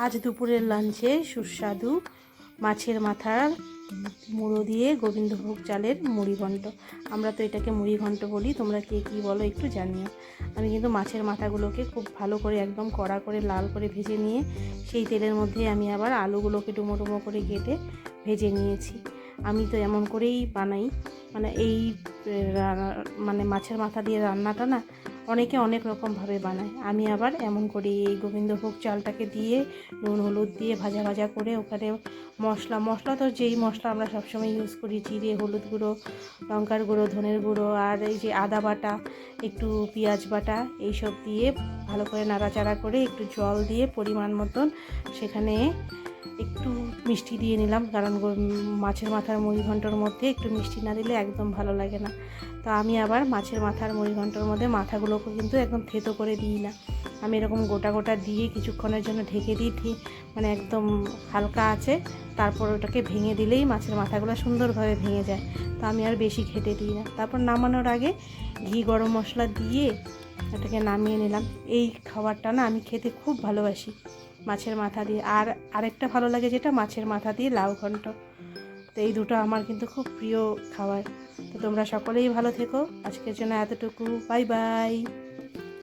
আজ দুপুরের লাঞ্চে সুস্বাদু মাছের মাথার মুড়ো দিয়ে গোবিন্দভোগ চালের মুড়ি ঘন্ট। আমরা তো এটাকে মুড়ি ঘন্ট বলি, তোমরা কে কী বলো একটু জানিও। আমি কিন্তু মাছের মাথাগুলোকে খুব ভালো করে একদম কড়া করে লাল করে ভেজে নিয়ে সেই তেলের মধ্যে আমি আবার আলুগুলোকে ডুমো ডুমো করে কেটে ভেজে নিয়েছি। আমি তো এমন করেই বানাই, মানে এই মানে মাছের মাথা দিয়ে রান্নাটা না অনেকে অনেক রকমভাবে বানায়। আমি আবার এমন করি, এই গোবিন্দভোগ চালটাকে দিয়ে নুন হলুদ দিয়ে ভাজা ভাজা করে ওখানে মশলা তো যেই মশলা আমরা সবসময় ইউজ করি, জিরে হলুদ গুঁড়ো, লঙ্কার গুঁড়ো, ধনের গুঁড়ো, আর এই যে আদা বাটা, একটু পেঁয়াজ বাটা, এইসব দিয়ে ভালো করে নাড়াচাড়া করে একটু জল দিয়ে পরিমাণ মতন সেখানে একটু মিষ্টি দিয়ে নিলাম, কারণ মাছের মাথার মুড়ি ঘন্টর মধ্যে একটু মিষ্টি না দিলে একদম ভালো লাগে না। তো আমি আবার মাছের মাথার মুড়ি ঘন্টর মধ্যে মাথাগুলোকে কিন্তু একদম থেতো করে দিই না, আমি এরকম গোটা গোটা দিয়ে কিছুক্ষণের জন্য ঢেকে দিই, মানে একদম হালকা আছে, তারপর ওটাকে ভেঙে দিলেই মাছের মাথাগুলো সুন্দরভাবে ভেঙে যায়। তো আমি আর বেশি ঘেটে দিই না। তারপর নামানোর আগে ঘি গরম মশলা দিয়ে এটাকে নামিয়ে নিলাম। এই খাবারটা না আমি খেতে খুব ভালোবাসি মাছের মাথা দিয়ে। আর আরেকটা ভালো লাগে যেটা মাছের মাথা দিয়ে লাউ ঘন্ট। তো এই দুটো আমার কিন্তু খুব প্রিয় খাবার। তো তোমরা সকলেই ভালো থেকো। আজকের জন্য এতটুকু, বাই বাই।